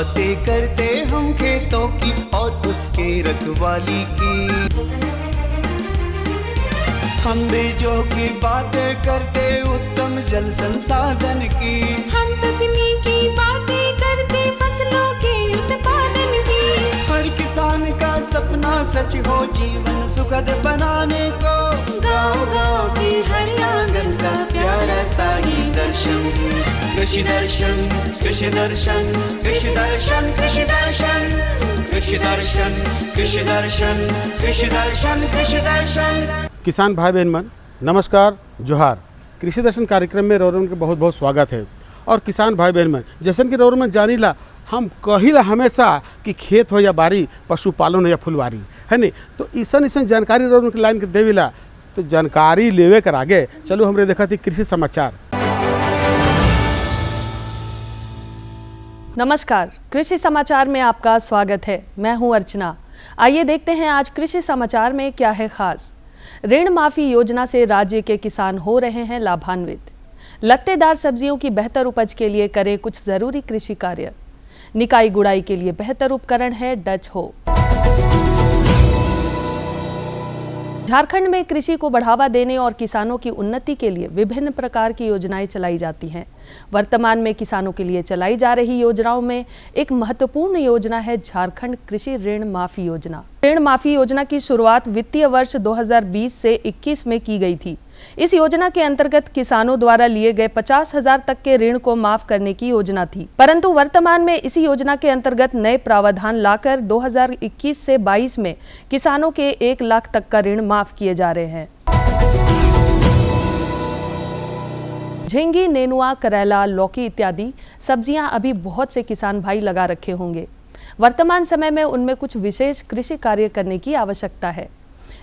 बातें करते हम खेतों की और उसके रखवाली की। हम बीजों की बातें करते उत्तम जल संसाधन की। हम तकनीकी बातें करते फसलों के उत्पादन की। हर किसान का सपना सच हो जीवन सुखद बनाने को। गाँव-गाँव के हर आंगन का प्यारा सा ही दर्शन। कृषि दर्शन, कृषि दर्शन, कृषि दर्शन, कृषि दर्शन, कृषि दर्शन, कृषि दर्शन, कृषि दर्शन, कृषि दर्शन। किसान भाई बहन मन नमस्कार, जोहार। कृषि दर्शन कार्यक्रम में रोरन के बहुत बहुत स्वागत है। और किसान भाई बहन मन जैसन कि रोरन में जानीला, हम कहिला हमेशा कि खेत हो या बारी, पशुपालन हो या फुलवारी, है नहीं। तो ऐसा जानकारी रोरन के लाइन के देविला। तो जानकारी लेवे कर आगे चलो हमरे देखा थी कृषि समाचार। नमस्कार, कृषि समाचार में आपका स्वागत है। मैं हूं अर्चना। आइए देखते हैं आज कृषि समाचार में क्या है खास। ऋण माफी योजना से राज्य के किसान हो रहे हैं लाभान्वित। लत्तेदार सब्जियों की बेहतर उपज के लिए करें कुछ जरूरी कृषि कार्य। निकाई गुड़ाई के लिए बेहतर उपकरण है डच हो। झारखंड में कृषि को बढ़ावा देने और किसानों की उन्नति के लिए विभिन्न प्रकार की योजनाएं चलाई जाती हैं। वर्तमान में किसानों के लिए चलाई जा रही योजनाओं में एक महत्वपूर्ण योजना है झारखंड कृषि ऋण माफी योजना। ऋण माफी योजना की शुरुआत वित्तीय वर्ष 2020 से 21 में की गई थी। इस योजना के अंतर्गत किसानों द्वारा लिए गए 50,000 तक के ऋण को माफ करने की योजना थी, परंतु वर्तमान में इसी योजना के अंतर्गत नए प्रावधान लाकर 2021 से 22 में किसानों के 1 लाख तक का ऋण माफ किए जा रहे हैं। झींगी, नेनुआ, करेला, लौकी इत्यादि सब्जियां अभी बहुत से किसान भाई लगा रखे होंगे। वर्तमान समय में उनमें कुछ विशेष कृषि कार्य करने की आवश्यकता है।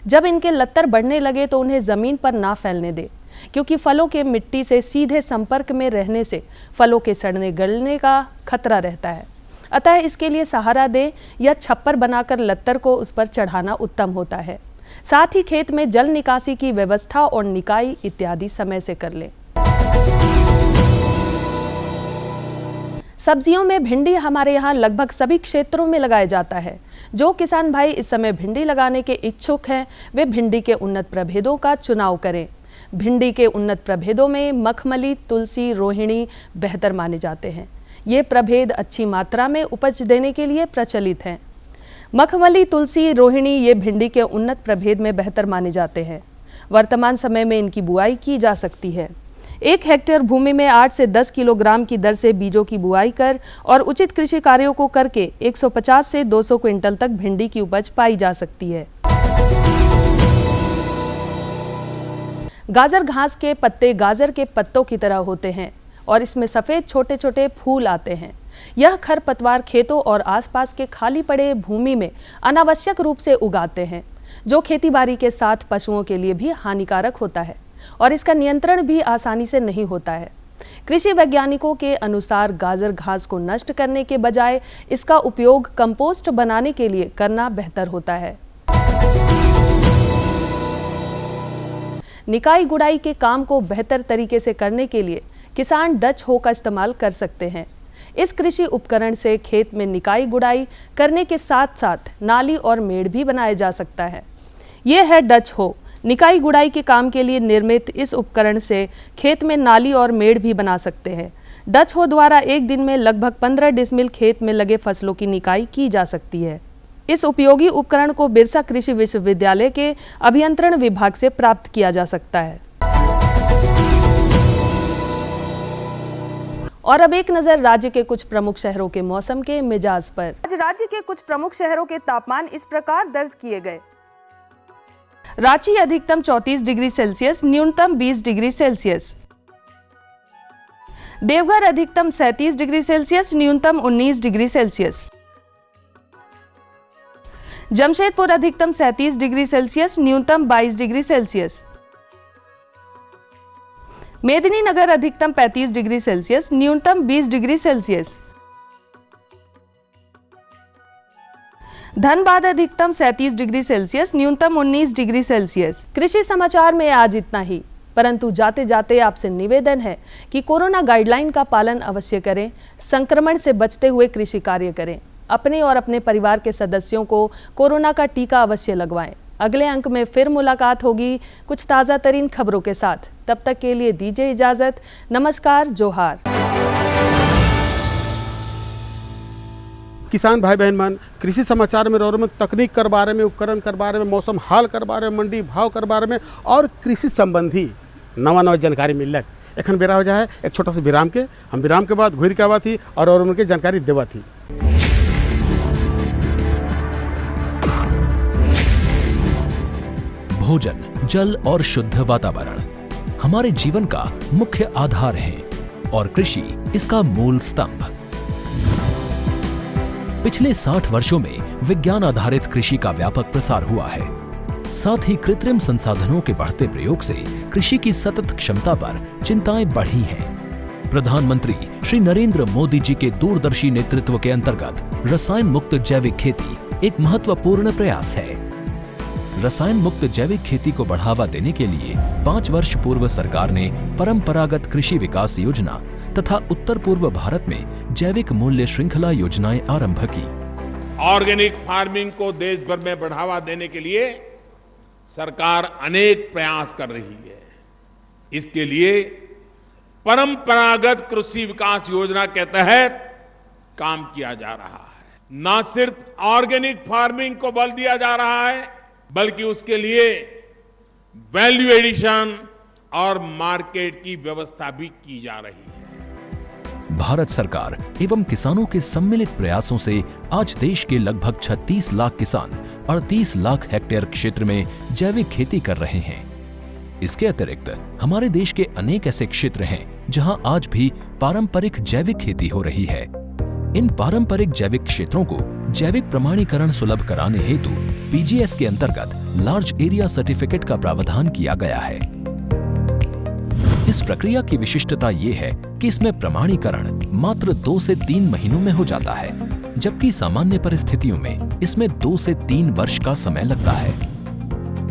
जब इनके लत्तर बढ़ने लगे तो उन्हें जमीन पर ना फैलने दे, क्योंकि फलों के मिट्टी से सीधे संपर्क में रहने से फलों के सड़ने गलने का खतरा रहता है। अतः इसके लिए सहारा दे या छप्पर बनाकर लत्तर को उस पर चढ़ाना उत्तम होता है। साथ ही खेत में जल निकासी की व्यवस्था और निकाई इत्यादि समय से कर ले। सब्जियों में भिंडी हमारे यहाँ लगभग सभी क्षेत्रों में लगाया जाता है। जो किसान भाई इस समय भिंडी लगाने के इच्छुक हैं, वे भिंडी के उन्नत प्रभेदों का चुनाव करें। भिंडी के उन्नत प्रभेदों में मखमली, तुलसी, रोहिणी बेहतर माने जाते हैं। ये प्रभेद अच्छी मात्रा में उपज देने के लिए प्रचलित हैं। मखमली, तुलसी, रोहिणी ये भिंडी के उन्नत प्रभेद में बेहतर माने जाते हैं। वर्तमान समय में इनकी बुआई की जा सकती है। 1 हेक्टेयर भूमि में 8 से 10 किलोग्राम की दर से बीजों की बुआई कर और उचित कृषि कार्यों को करके 150 से 200 क्विंटल तक भिंडी की उपज पाई जा सकती है। गाजर घास के पत्ते गाजर के पत्तों की तरह होते हैं और इसमें सफेद छोटे छोटे फूल आते हैं। यह खरपतवार खेतों और आसपास के खाली पड़े भूमि में अनावश्यक रूप से उगाते हैं, जो खेतीबाड़ी के साथ पशुओं के लिए भी हानिकारक होता है और इसका नियंत्रण भी आसानी से नहीं होता है। कृषि वैज्ञानिकों के अनुसार गाजर घास को नष्ट करने के बजाय इसका उपयोग कंपोस्ट बनाने के लिए करना बेहतर होता है। निकाई गुड़ाई के काम को बेहतर तरीके से करने के लिए किसान डच हो का इस्तेमाल कर सकते हैं। इस कृषि उपकरण से खेत में निकाई गुड़ाई करने के साथ साथ नाली और मेड़ भी बनाया जा सकता है। यह है डच हो। निकाई गुड़ाई के काम के लिए निर्मित इस उपकरण से खेत में नाली और मेड़ भी बना सकते हैं। डच हो द्वारा एक दिन में लगभग 15 डिसमिल खेत में लगे फसलों की निकाई की जा सकती है। इस उपयोगी उपकरण को बिरसा कृषि विश्वविद्यालय के अभियंत्रण विभाग से प्राप्त किया जा सकता है। और अब एक नजर राज्य के कुछ प्रमुख शहरों के मौसम के मिजाज पर। आज राज्य के कुछ प्रमुख शहरों के तापमान इस प्रकार दर्ज किए गए। रांची अधिकतम 34 डिग्री सेल्सियस, न्यूनतम 20 डिग्री सेल्सियस। देवघर अधिकतम 37 डिग्री सेल्सियस, न्यूनतम 19 डिग्री सेल्सियस। जमशेदपुर अधिकतम 37 डिग्री सेल्सियस, न्यूनतम 22 डिग्री सेल्सियस। मेदिनीनगर अधिकतम 35 डिग्री सेल्सियस, न्यूनतम 20 डिग्री सेल्सियस। धनबाद अधिकतम 37 डिग्री सेल्सियस, न्यूनतम 19 डिग्री सेल्सियस। कृषि समाचार में आज इतना ही। परंतु जाते जाते आपसे निवेदन है कि कोरोना गाइडलाइन का पालन अवश्य करें, संक्रमण से बचते हुए कृषि कार्य करें, अपने और अपने परिवार के सदस्यों को कोरोना का टीका अवश्य लगवाएं। अगले अंक में फिर मुलाकात होगी कुछ ताज़ा तरीन खबरों के साथ। तब तक के लिए दीजिए इजाज़त। नमस्कार, जोहार। किसान भाई बहन मन, कृषि समाचार में रोर में तकनीक कर बारे में, उपकरण कर बारे में, मौसम हाल कर बारे में, मंडी भाव कर बारे में और कृषि संबंधी नवा जानकारी मिलक। एखन बेरा हो जाए एक छोटा सा विराम के। हम विराम के बाद घूर के आवा थी और उनके जानकारी देवा थी। भोजन, जल और शुद्ध वातावरण हमारे जीवन का मुख्य आधार है और कृषि इसका मूल स्तंभ। पिछले 60 वर्षों में विज्ञान आधारित कृषि का व्यापक प्रसार हुआ है। साथ ही कृत्रिम संसाधनों के बढ़ते प्रयोग से कृषि की सतत क्षमता पर चिंताएं बढ़ी हैं। प्रधानमंत्री श्री नरेंद्र मोदी जी के दूरदर्शी नेतृत्व के अंतर्गत रसायन मुक्त जैविक खेती एक महत्वपूर्ण प्रयास है। रसायन मुक्त जैविक खेती को बढ़ावा देने के लिए 5 वर्ष पूर्व सरकार ने परंपरागत कृषि विकास योजना तथा उत्तर पूर्व भारत में जैविक मूल्य श्रृंखला योजनाएं आरंभ की। ऑर्गेनिक फार्मिंग को देश भर में बढ़ावा देने के लिए सरकार अनेक प्रयास कर रही है। इसके लिए परंपरागत कृषि विकास योजना के तहत काम किया जा रहा है। न सिर्फ ऑर्गेनिक फार्मिंग को बल दिया जा रहा है, बल्कि उसके लिए वैल्यू एडिशन और मार्केट की व्यवस्था भी की जा रही है। भारत सरकार एवं किसानों के सम्मिलित प्रयासों से आज देश के लगभग 36 लाख किसान 38 लाख हेक्टेयर क्षेत्र में जैविक खेती कर रहे हैं। इसके अतिरिक्त हमारे देश के अनेक ऐसे क्षेत्र हैं जहां आज भी पारंपरिक जैविक खेती हो रही है। इन पारंपरिक जैविक क्षेत्रों को जैविक प्रमाणीकरण सुलभ कराने हेतु पीजीएस के अंतर्गत लार्ज एरिया सर्टिफिकेट का प्रावधान किया गया है। इस प्रक्रिया की विशिष्टता ये है कि इसमें प्रमाणीकरण मात्र 2 से 3 महीनों में हो जाता है, जबकि सामान्य परिस्थितियों में इसमें 2 से 3 वर्ष का समय लगता है।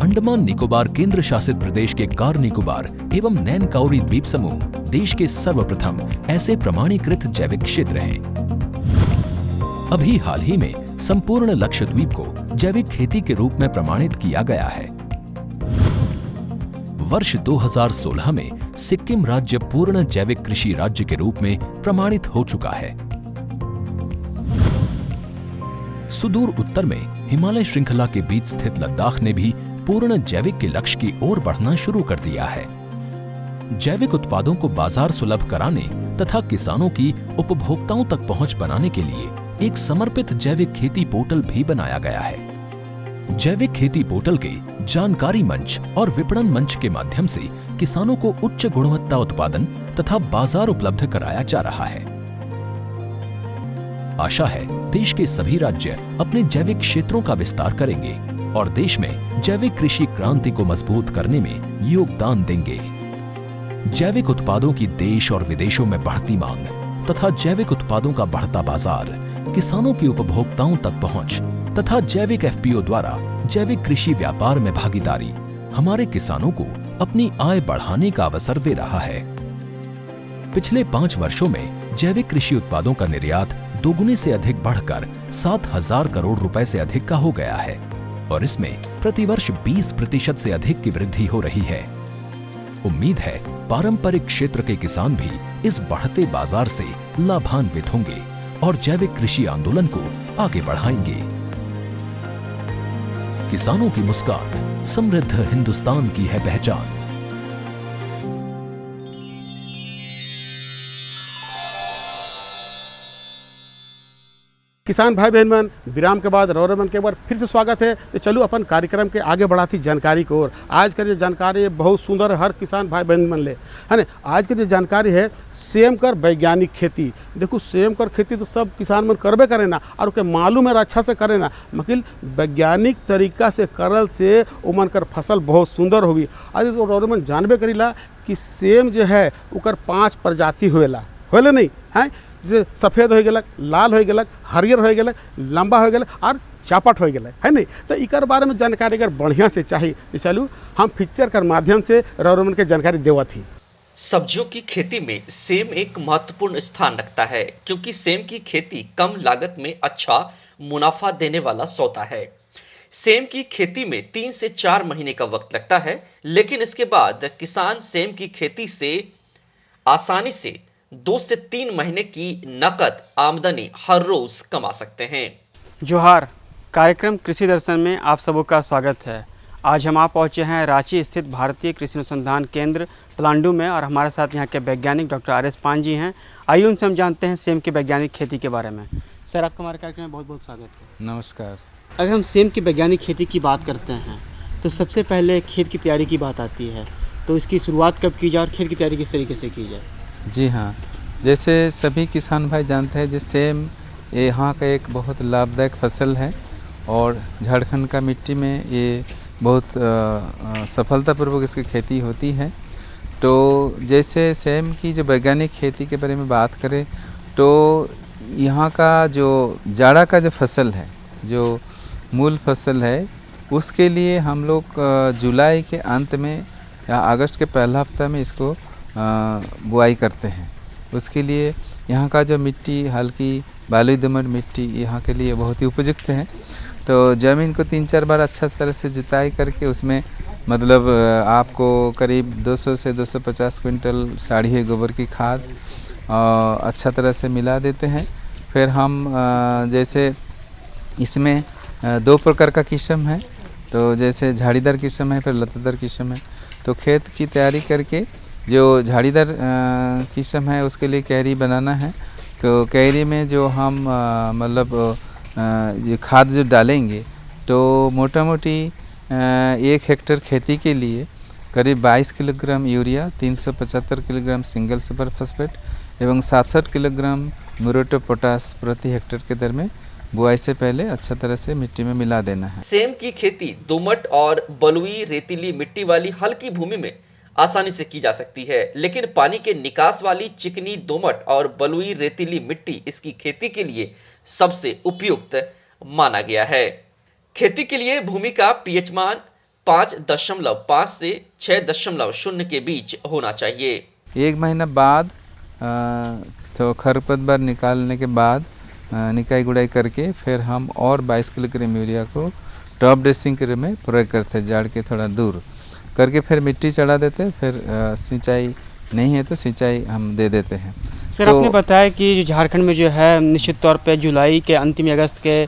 अंडमान निकोबार केंद्र शासित प्रदेश के कार निकोबार एवं नैन काउरी द्वीप समूह देश के सर्वप्रथम ऐसे प्रमाणीकृत जैविक क्षेत्र हैं। अभी हाल ही में संपूर्ण लक्षद्वीप को जैविक खेती के रूप में प्रमाणित किया गया है। वर्ष 2016 में सिक्किम राज्य पूर्ण जैविक कृषि राज्य के रूप में प्रमाणित हो चुका है। सुदूर उत्तर में हिमालय श्रृंखला के बीच स्थित लद्दाख ने भी पूर्ण जैविक के लक्ष्य की ओर बढ़ना शुरू कर दिया है। जैविक उत्पादों को बाजार सुलभ कराने तथा किसानों की उपभोक्ताओं तक पहुंच बनाने के लिए एक समर्पित जैविक खेती पोर्टल भी बनाया गया है। जैविक खेती पोर्टल के जानकारी मंच और विपणन मंच के माध्यम से किसानों को उच्च गुणवत्ता उत्पादन तथा बाजार उपलब्ध कराया जा रहा है। आशा है देश के सभी राज्य अपने जैविक क्षेत्रों का विस्तार करेंगे और देश में जैविक कृषि क्रांति को मजबूत करने में योगदान देंगे। जैविक उत्पादों की देश और विदेशों में बढ़ती मांग तथा जैविक उत्पादों का बढ़ता बाजार, किसानों की उपभोक्ताओं तक पहुंच तथा जैविक एफपीओ द्वारा जैविक कृषि व्यापार में भागीदारी हमारे किसानों को अपनी आय बढ़ाने का अवसर दे रहा है। पिछले 5 वर्षों में जैविक कृषि उत्पादों का निर्यात दोगुने से अधिक बढ़कर 7,000 करोड़ रुपए से अधिक का हो गया है और इसमें प्रतिवर्ष 20% से अधिक की वृद्धि हो रही है। उम्मीद है पारंपरिक क्षेत्र के किसान भी इस बढ़ते बाजार से लाभान्वित होंगे और जैविक कृषि आंदोलन को आगे बढ़ाएंगे। किसानों की मुस्कान समृद्ध हिंदुस्तान की है पहचान। किसान भाई बहन मन, विराम के बाद रौरव मन के बार फिर से स्वागत है। तो चलो अपन कार्यक्रम के आगे बढ़ाती जानकारी को। और आज का जो जानकारी है बहुत सुंदर है, हर किसान भाई बहन मन ले है ना। आज की जो जानकारी है सेम कर वैज्ञानिक खेती। देखो सेम कर खेती तो सब किसान मन करबे करे ना, और उनके मालूम है अच्छा से करे ना, मगर वैज्ञानिक तरीका से करल से उमन कर फसल बहुत सुंदर होगी। आज तो रौरव मन जानबे करीला कि सेम जो है उकर 5 प्रजाति होएला नहीं है। जैसे सफ़ेद हो गलक, लाल हो गलक, हरियर हो गलक, लंबा हो गलक और चापट हो गए है नहीं। तो इकर बारे में जानकारी अगर बढ़िया से चाहिए तो चलू हम पिक्चर कर माध्यम से रौरमन के जानकारी देवत ही। सब्जियों की खेती में सेम एक महत्वपूर्ण स्थान रखता है, क्योंकि सेम की खेती कम लागत में अच्छा मुनाफा देने वाला सौदा है। सेम की खेती में 3 से 4 महीने का वक्त लगता है, लेकिन इसके बाद किसान सेम की खेती से आसानी से 2 से 3 महीने की नकद आमदनी हर रोज कमा सकते हैं। जोहार, कार्यक्रम कृषि दर्शन में आप सबों का स्वागत है। आज हम आप पहुंचे हैं रांची स्थित भारतीय कृषि अनुसंधान केंद्र पलांडू में, और हमारे साथ यहाँ के वैज्ञानिक डॉक्टर आर एस पान जी हैं। आइए उनसे हम जानते हैं सेम की वैज्ञानिक खेती के बारे में। सर, आपका हमारे कार्यक्रम में बहुत बहुत स्वागत है। नमस्कार। अगर हम सेम की वैज्ञानिक खेती की बात करते हैं तो सबसे पहले खेत की तैयारी की बात आती है, तो इसकी शुरुआत कब की जाए और खेत की तैयारी किस तरीके से की जाए? जी हाँ, जैसे सभी किसान भाई जानते हैं, जो सेम यहाँ का एक बहुत लाभदायक फसल है और झारखंड का मिट्टी में ये बहुत सफलतापूर्वक इसकी खेती होती है। तो जैसे सेम की जो वैज्ञानिक खेती के बारे में बात करें तो यहाँ का जो जाड़ा का जो फसल है, जो मूल फसल है, उसके लिए हम लोग जुलाई के अंत में या अगस्त के पहला हफ्ता में इसको बुआई करते हैं। उसके लिए यहाँ का जो मिट्टी हल्की बालुई दोमट मिट्टी यहाँ के लिए बहुत ही उपयुक्त है। तो ज़मीन को 3-4 बार अच्छा तरह से जुताई करके उसमें मतलब आपको करीब 200 से 250 क्विंटल साड़ी हुई गोबर की खाद अच्छा तरह से मिला देते हैं। फिर हम जैसे इसमें 2 प्रकार का किस्म है, तो जैसे झाड़ीदार किस्म है, फिर लतादार किस्म है। तो खेत की तैयारी करके जो झाड़ीदार किस्म है उसके लिए क्यारी बनाना है। तो क्यारी में जो हम मतलब ये खाद जो डालेंगे तो मोटा मोटी 1 हेक्टेयर खेती के लिए करीब 22 kilogram urea, 375 kilogram single super phosphate एवं 67 किलोग्राम म्यूरेट ऑफ पोटास प्रति हेक्टेयर के दर में बुआई से पहले अच्छा तरह से मिट्टी में मिला देना है। सेम की खेती दोमट और बलुई रेतीली मिट्टी वाली हल्की भूमि में आसानी से की जा सकती है, लेकिन पानी के निकास वाली चिकनी दोमट और बलुई रेतीली मिट्टी इसकी खेती के लिए सबसे उपयुक्त माना गया है। खेती के लिए भूमि का पीएच मान 5.5 से 6.0 के बीच होना चाहिए। 1 महीना बाद तो खरपतवार निकालने के बाद निकाई गुड़ाई करके फिर हम और 22 किलोग्राम यूरिया को टॉप ड्रेसिंग के रूप में प्रयोग करते हैं, जाड़ के थोड़ा दूर करके फिर मिट्टी चढ़ा देते हैं। फिर सिंचाई नहीं है तो सिंचाई हम दे देते हैं। सर, तो आपने बताया कि जो झारखंड में जो है निश्चित तौर पे जुलाई के अंतिम अगस्त के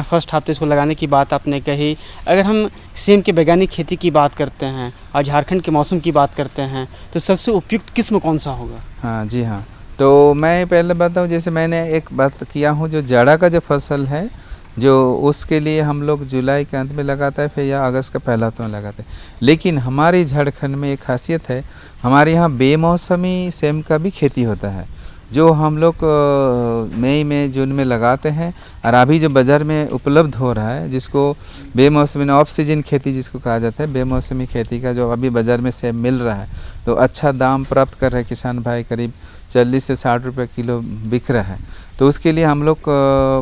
फर्स्ट हफ्ते इसको लगाने की बात आपने कही। अगर हम सेम के वैज्ञानिक खेती की बात करते हैं और झारखंड के मौसम की बात करते हैं तो सबसे उपयुक्त किस्म कौन सा होगा? हाँ जी हाँ, तो मैं पहले बताऊँ, जैसे मैंने एक बात किया हूँ, जो जाड़ा का जो फसल है जो उसके लिए हम लोग जुलाई के अंत में लगाता है फिर या अगस्त का पहला हफ्ता में लगाते हैं। लेकिन हमारे झारखंड में एक खासियत है, हमारे यहाँ बेमौसमी सेम का भी खेती होता है, जो हम लोग मई में जून में लगाते हैं। और अभी जो बाज़ार में उपलब्ध हो रहा है, जिसको बेमौसमी ऑफ सीजन खेती जिसको कहा जाता है, बेमौसमी खेती का जो अभी बाज़ार में सेब मिल रहा है, तो अच्छा दाम प्राप्त कर रहे हैं किसान भाई, करीब 40 से 60 रुपये किलो बिक रहा है। तो उसके लिए हम लोग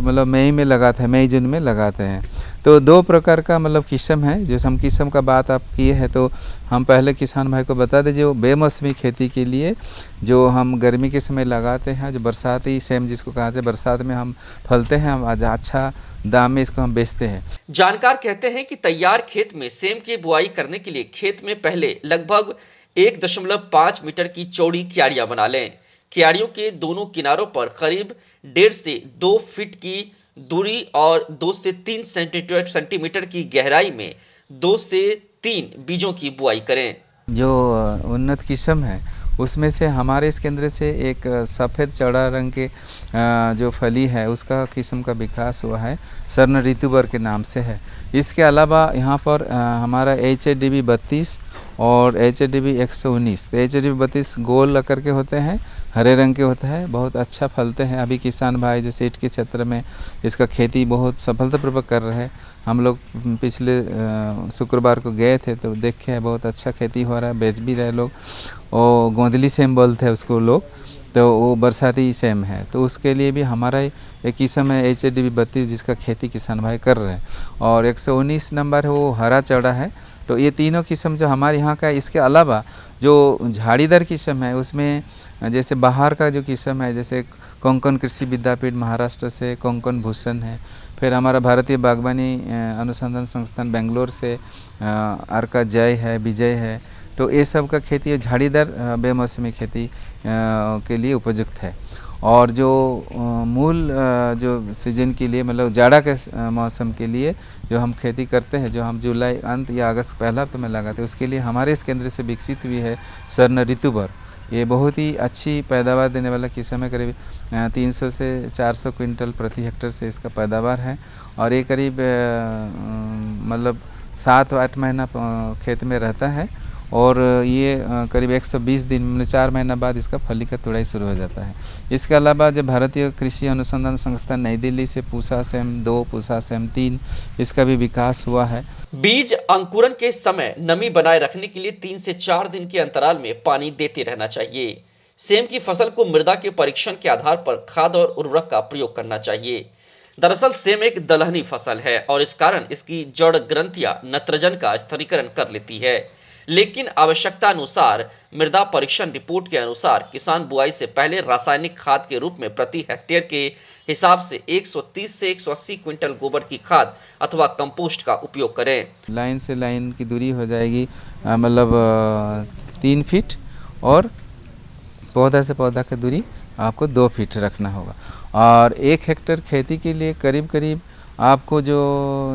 मतलब मई में लगाते हैं, मई जून में लगाते हैं। तो 2 प्रकार का मतलब किस्म है। जो हम किस्म का बात आप किए हैं तो हम पहले किसान भाई को बता दें, जो बेमौसमी खेती के लिए जो हम गर्मी के समय लगाते हैं, जो बरसाती सेम जिसको कहा जाता है, बरसात में हम फलते हैं, हम अच्छा दाम में इसको हम बेचते हैं। जानकार कहते हैं कि तैयार खेत में सेम की बुआई करने के लिए खेत में पहले लगभग 1.5 मीटर की चौड़ी क्यारियां बना लें। क्यारियों के दोनों किनारों पर करीब 1.5 से 2 फीट की दूरी और 2 से 3 सेंटीमीटर की गहराई में 2 से 3 बीजों की बुआई करें। जो उन्नत किस्म है उसमें से हमारे इस केंद्र से एक सफ़ेद चौड़ा रंग के जो फली है उसका किस्म का विकास हुआ है, स्वर्ण ऋतुवर के नाम से है। इसके अलावा यहाँ पर हमारा HADB 32 और HADB 119, HADB 32 गोल आकर के होते हैं, हरे रंग के होते हैं, बहुत अच्छा फलते हैं। अभी किसान भाई जैसे ईट के क्षेत्र में इसका खेती बहुत सफलतापूर्वक कर रहे हैं। हम लोग पिछले शुक्रवार को गए थे तो देखे बहुत अच्छा खेती हो रहा है, बेच भी रहे लोग। और गोंदली सेम बोलते हैं उसको लोग। तो वो बरसाती सेम है, तो उसके लिए भी हमारा एक किस्म है HADB 32 जिसका खेती किसान भाई कर रहे हैं, और 119 नंबर है वो हरा चौड़ा है। तो ये तीनों किस्म जो हमारे यहाँ का है। इसके अलावा जो झाड़ीदार किस्म है उसमें जैसे बाहर का जो किस्म है, जैसे कोंकण कृषि विद्यापीठ महाराष्ट्र से कोंकण भूषण है, फिर हमारा भारतीय बागवानी अनुसंधान संस्थान बेंगलोर से अर्का जय है, विजय है। तो ये सब का खेती झाड़ीदार बेमौसमी खेती के लिए उपयुक्त है। और जो मूल जो सीजन के लिए मतलब जाड़ा के मौसम के लिए जो हम खेती करते हैं, जो हम जुलाई अंत या अगस्त पहला हफ्ते में लगाते हैं, उसके लिए हमारे इस केंद्र से विकसित हुई है स्वर्ण ऋतुभर। ये बहुत ही अच्छी पैदावार देने वाला किस्म है, करीब 300 से 400 क्विंटल प्रति हेक्टेयर से इसका पैदावार है। और ये करीब मतलब 7-8 महीना खेत में रहता है, और ये करीब 120 दिन में 4 महीना बाद इसका फली का तुड़ाई शुरू हो जाता है। इसके अलावा जब भारतीय कृषि अनुसंधान संस्थान नई दिल्ली से पूसा सेम 2, पूसा सेम 3 इसका भी विकास हुआ है। बीज अंकुरन के समय नमी बनाए रखने के लिए 3 से 4 दिन के अंतराल में पानी देते रहना चाहिए। सेम की फसल को मृदा के परीक्षण के आधार पर खाद और उर्वरक का प्रयोग करना चाहिए। दरअसल सेम एक दलहनी फसल है और इस कारण इसकी जड़ ग्रंथियां नत्रजन का स्थिरीकरण कर लेती है, लेकिन आवश्यकता अनुसार मृदा परीक्षण रिपोर्ट के अनुसार किसान बुआई से पहले रासायनिक खाद के रूप में प्रति हेक्टेयर के हिसाब से 130 से 180 क्विंटल गोबर की खाद अथवा कंपोस्ट का उपयोग करें। लाइन से लाइन की दूरी हो जाएगी मतलब 3 फीट, और पौधा से पौधा की दूरी आपको 2 फीट रखना होगा। और 1 हेक्टेयर खेती के लिए करीब करीब आपको जो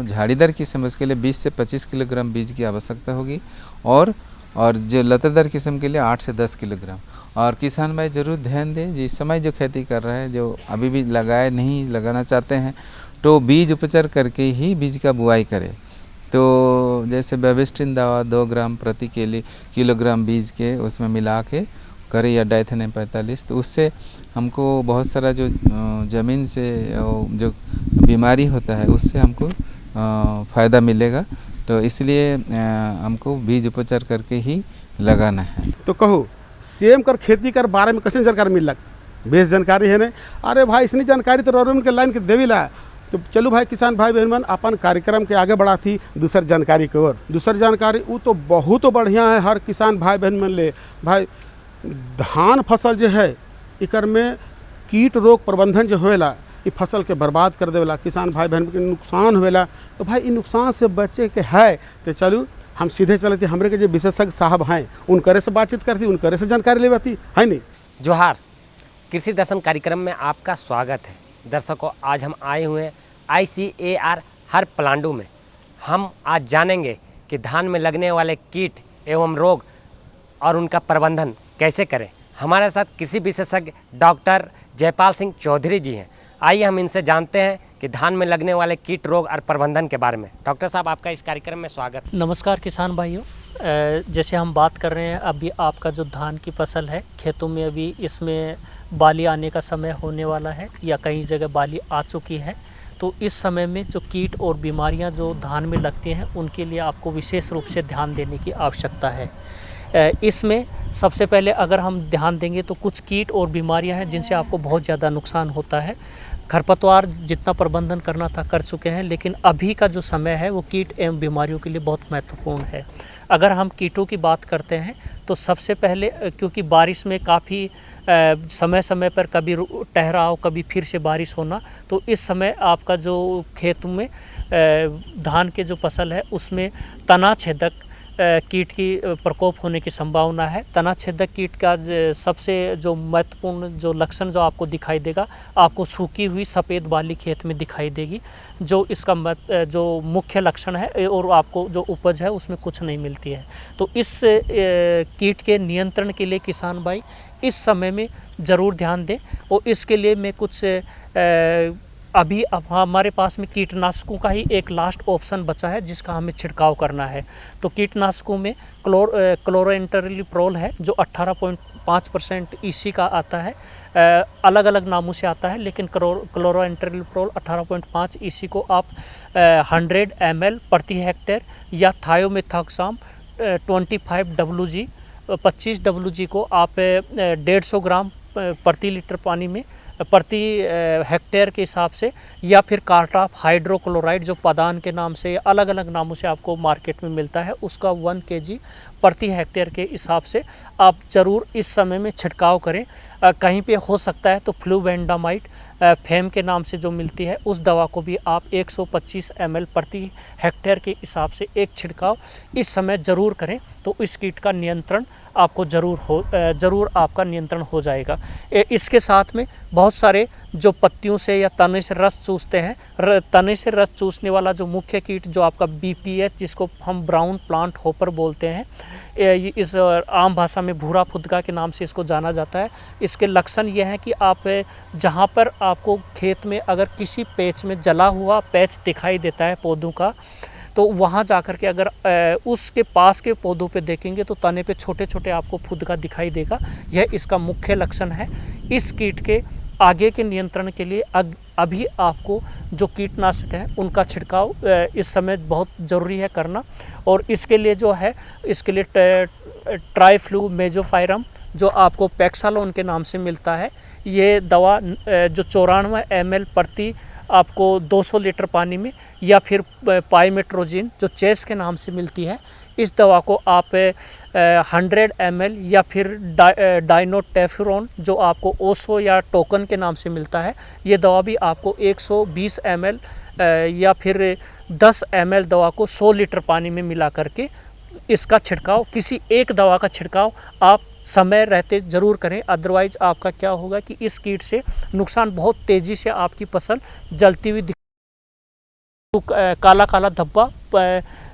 झाड़ीदार किस्म है उसके लिए 20 से 25 किलोग्राम बीज की आवश्यकता होगी, और जो लतादार किस्म के लिए 8 से 10 किलोग्राम। और किसान भाई ज़रूर ध्यान दें, जिस समय जो खेती कर रहे हैं, जो अभी भी नहीं लगाना चाहते हैं, तो बीज उपचार करके ही बीज का बुआई करें। तो जैसे बेबिस्टिन दवा 2 ग्राम प्रति किलोग्राम बीज के उसमें मिला के करें, या डाइथेनियम 45, तो उससे हमको बहुत सारा जो ज़मीन से जो बीमारी होता है उससे हमको फ़ायदा मिलेगा। तो इसलिए हमको बीज उपचार करके ही लगाना है। तो कहूँ सेम कर खेती कर बारे में कैसे जानकारी मिल लग, बेस जानकारी है ना। अरे भाई इसनी जानकारी तो रोरन के लाइन के देवी ला। तो चलो भाई किसान भाई बहन अपन कार्यक्रम के आगे बढ़ा थी दूसर जानकारी की ओर। दूसर जानकारी वो तो बहुत बढ़िया है, हर किसान भाई बहन मन ले। भाई धान फसल जो है इकर में कीट रोग प्रबंधन जो होएला, ये फसल के बर्बाद कर देवेला, किसान भाई बहन के नुकसान होएला। तो भाई इन नुकसान से बचे के है तो चलू हम सीधे चले थे हमरे के जो विशेषज्ञ साहब हैं उनकरे से बातचीत करती, उनकरे से जानकारी लेवाती है नहीं। जोहार, कृषि दर्शन कार्यक्रम में आपका स्वागत है। दर्शकों, आज हम आए हुए हैं ICAR हर पलांडू में। हम आज जानेंगे कि धान में लगने वाले कीट एवं रोग और उनका प्रबंधन कैसे करें। हमारे साथ कृषि विशेषज्ञ डॉक्टर जयपाल सिंह चौधरी जी हैं। आइए हम इनसे जानते हैं कि धान में लगने वाले कीट रोग और प्रबंधन के बारे में। डॉक्टर साहब, आपका इस कार्यक्रम में स्वागत। नमस्कार किसान भाइयों, जैसे हम बात कर रहे हैं अभी आपका जो धान की फसल है खेतों में, अभी इसमें बाली आने का समय होने वाला है या कई जगह बाली आ चुकी है। तो इस समय में जो कीट और बीमारियां जो धान में लगती हैं उनके लिए आपको विशेष रूप से ध्यान देने की आवश्यकता है। इसमें सबसे पहले अगर हम ध्यान देंगे तो कुछ कीट और बीमारियां हैं जिनसे आपको बहुत ज़्यादा नुकसान होता है। खरपतवार जितना प्रबंधन करना था कर चुके हैं, लेकिन अभी का जो समय है वो कीट एवं बीमारियों के लिए बहुत महत्वपूर्ण है। अगर हम कीटों की बात करते हैं तो सबसे पहले क्योंकि बारिश में काफ़ी समय समय पर कभी ठहराव कभी फिर से बारिश होना, तो इस समय आपका जो खेत में धान के जो फसल है उसमें तना छेदक कीट की प्रकोप होने की संभावना है। तना छेदक कीट का सबसे जो महत्वपूर्ण जो लक्षण जो आपको दिखाई देगा, आपको सूखी हुई सफ़ेद बाली खेत में दिखाई देगी, जो इसका जो मुख्य लक्षण है, और आपको जो उपज है उसमें कुछ नहीं मिलती है। तो इस कीट के नियंत्रण के लिए किसान भाई इस समय में ज़रूर ध्यान दें। और इसके लिए मैं कुछ अभी अब हमारे पास में कीटनाशकों का ही एक लास्ट ऑप्शन बचा है जिसका हमें छिड़काव करना है। तो कीटनाशकों में क्लोरोएंटेरिलिप्रोल है जो 18.5% EC का आता है, अलग अलग नामों से आता है, लेकिन क्लोरोएंटेरिलिप्रोल 18.5 EC को आप 100 ml प्रति हेक्टेयर या थायोमेथॉक्साम 25 WG को आप 150 ग्राम प्रति लीटर पानी में प्रति हेक्टेयर के हिसाब से, या फिर कार्टाप हाइड्रोक्लोराइड जो पदान के नाम से अलग अलग नामों से आपको मार्केट में मिलता है, उसका 1 kg प्रति हेक्टेयर के हिसाब से आप ज़रूर इस समय में छिड़काव करें। कहीं पे हो सकता है तो फ्लूवेंडामाइड फेम के नाम से जो मिलती है उस दवा को भी आप 125 ml प्रति हेक्टेयर के हिसाब से एक छिड़काव इस समय ज़रूर करें, तो इस कीट का नियंत्रण आपको ज़रूर आपका नियंत्रण हो जाएगा। इसके साथ में बहुत सारे जो पत्तियों से या तने से रस चूसते हैं, तने से रस चूसने वाला जो मुख्य कीट जो आपका BPH, जिसको हम ब्राउन प्लांट होपर बोलते हैं, इस आम भाषा में भूरा फुदका के नाम से इसको जाना जाता है। इसके लक्षण ये हैं कि आप जहाँ पर आपको खेत में अगर किसी पैच में जला हुआ पैच दिखाई देता है पौधों का, तो वहाँ जाकर के अगर उसके पास के पौधों पे देखेंगे तो तने पे छोटे छोटे आपको फुदका दिखाई देगा। यह इसका मुख्य लक्षण है। इस कीट के आगे के नियंत्रण के लिए अभी आपको जो कीटनाशक है उनका छिड़काव इस समय बहुत ज़रूरी है करना। और इसके लिए जो है, इसके लिए ट्राइफ्लूमेजोफायरम जो आपको पैक्सालोन के नाम से मिलता है, ये दवा जो 94 ml प्रति आपको 200 लीटर पानी में, या फिर पाइमेट्रोजिन जो चेस के नाम से मिलती है, इस दवा को आप 100 ml या फिर डाइनोटेफ्यूरॉन जो आपको ओसो या टोकन के नाम से मिलता है, ये दवा भी आपको 120 ml या फिर 10 ml दवा को 100 लीटर पानी में मिला करके इसका छिड़काव, किसी एक दवा का छिड़काव आप समय रहते ज़रूर करें। अदरवाइज आपका क्या होगा कि इस कीट से नुकसान बहुत तेज़ी से आपकी फसल जलती हुई काला काला धब्बा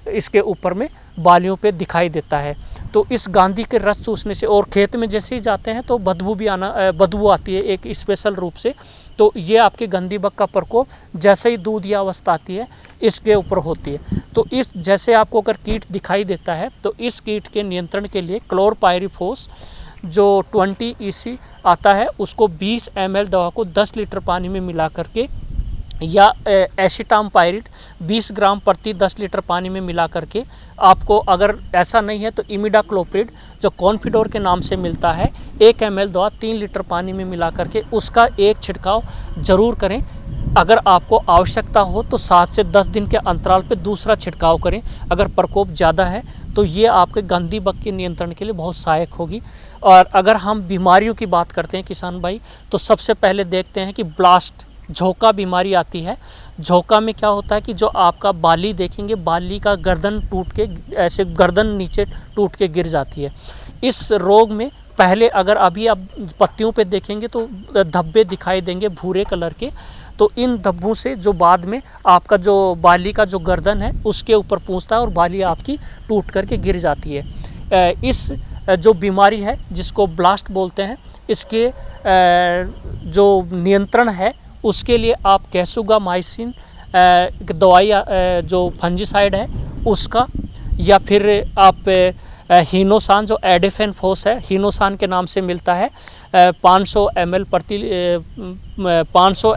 इसके ऊपर में बालियों पे दिखाई देता है। तो इस गांधी के रस चूसने से, और खेत में जैसे ही जाते हैं तो बदबू आती है एक स्पेशल रूप से। तो ये आपके गंदी बग का प्रकोप जैसे ही दूध या अवस्था आती है इसके ऊपर होती है। तो इस जैसे आपको अगर कीट दिखाई देता है तो इस कीट के नियंत्रण के लिए क्लोरपायरिफोस जो 20 EC आता है, उसको 20 ml दवा को 10 लीटर पानी में मिला करके, या एसिटामपायरिड 20 ग्राम प्रति 10 लीटर पानी में मिला करके आपको, अगर ऐसा नहीं है तो इमिडाक्लोप्रिड जो कॉन्फिडोर के नाम से मिलता है 1 ml दवा 3 लीटर पानी में मिला करके उसका एक छिड़काव ज़रूर करें। अगर आपको आवश्यकता हो तो 7 से 10 दिन के अंतराल पे दूसरा छिड़काव करें। अगर प्रकोप ज़्यादा है तो ये आपके गंदी बग के नियंत्रण के लिए बहुत सहायक होगी। और अगर हम बीमारियों की बात करते हैं किसान भाई, तो सबसे पहले देखते हैं कि ब्लास्ट झोंका बीमारी आती है। झोंका में क्या होता है कि जो आपका बाली देखेंगे, बाली का गर्दन टूट के ऐसे गर्दन नीचे टूट के गिर जाती है। इस रोग में पहले अगर अभी आप पत्तियों पे देखेंगे तो धब्बे दिखाई देंगे भूरे कलर के। तो इन धब्बों से जो बाद में आपका जो बाली का जो गर्दन है उसके ऊपर पहुंचता है और बाली आपकी टूट करके गिर जाती है। इस जो बीमारी है जिसको ब्लास्ट बोलते हैं, इसके जो नियंत्रण है उसके लिए आप कैसुगामाइसिन दवाई जो फंजीसाइड है उसका, या फिर आप हीनोसान जो एडेफेनफोस है हीनोसान के नाम से मिलता है 500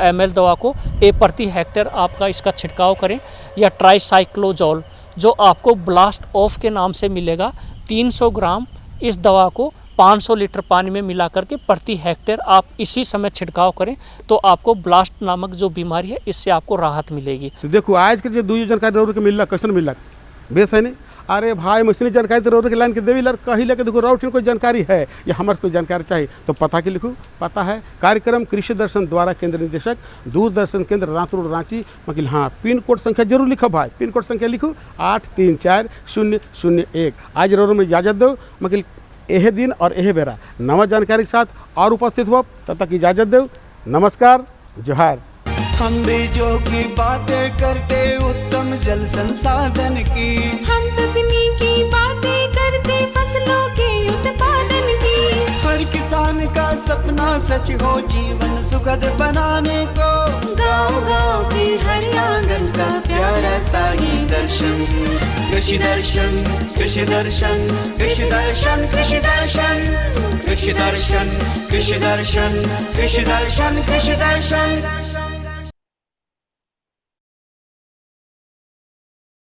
ml दवा को प्रति हेक्टेयर आपका इसका छिड़काव करें। या ट्राइसाइक्लोजोल जो आपको ब्लास्ट ऑफ के नाम से मिलेगा 300 ग्राम, इस दवा को 500 लीटर पानी में मिला करके प्रति हेक्टेयर आप इसी समय छिड़काव करें तो आपको ब्लास्ट नामक जो बीमारी है इससे आपको राहत मिलेगी। तो देखो आज के जो दू जानकारी रोड के मिलला कैसन मिलला बेस है नहीं। अरे भाई मशीनी जानकारी तो रोड के लाइन के देवी लर कही लेके देखो रोड कोई जानकारी है या हमारे कोई जानकारी चाहिए तो पता के लिखो। पता है कार्यक्रम कृषि दर्शन द्वारा केंद्र निदेशक दूरदर्शन केंद्र रांची रोड रांची। मतलब हाँ, पिन कोड संख्या जरूर लिखो भाई, पिन कोड संख्या लिखो 834001। आज रोड में इजाजत दो, मतलब यह दिन और यह बेरा नवा जानकारी के साथ और उपस्थित हुआ। तब तक इजाजत दो, नमस्कार, जोहार। हम बीजों की बातें करते उत्तम जल संसाधन की, हम तकनीकी बातें करते फसलों के उत्पादन की। हर किसान का सपना सच हो जीवन सुखद बनाने को, गाँव-गाँव के हर आंगन का प्यारा सा ये दर्शन। कृषि दर्शन, कृषि दर्शन, कृषि दर्शन, कृषि दर्शन, कृषि दर्शन, कृषि दर्शन, कृषि दर्शन, कृषि दर्शन।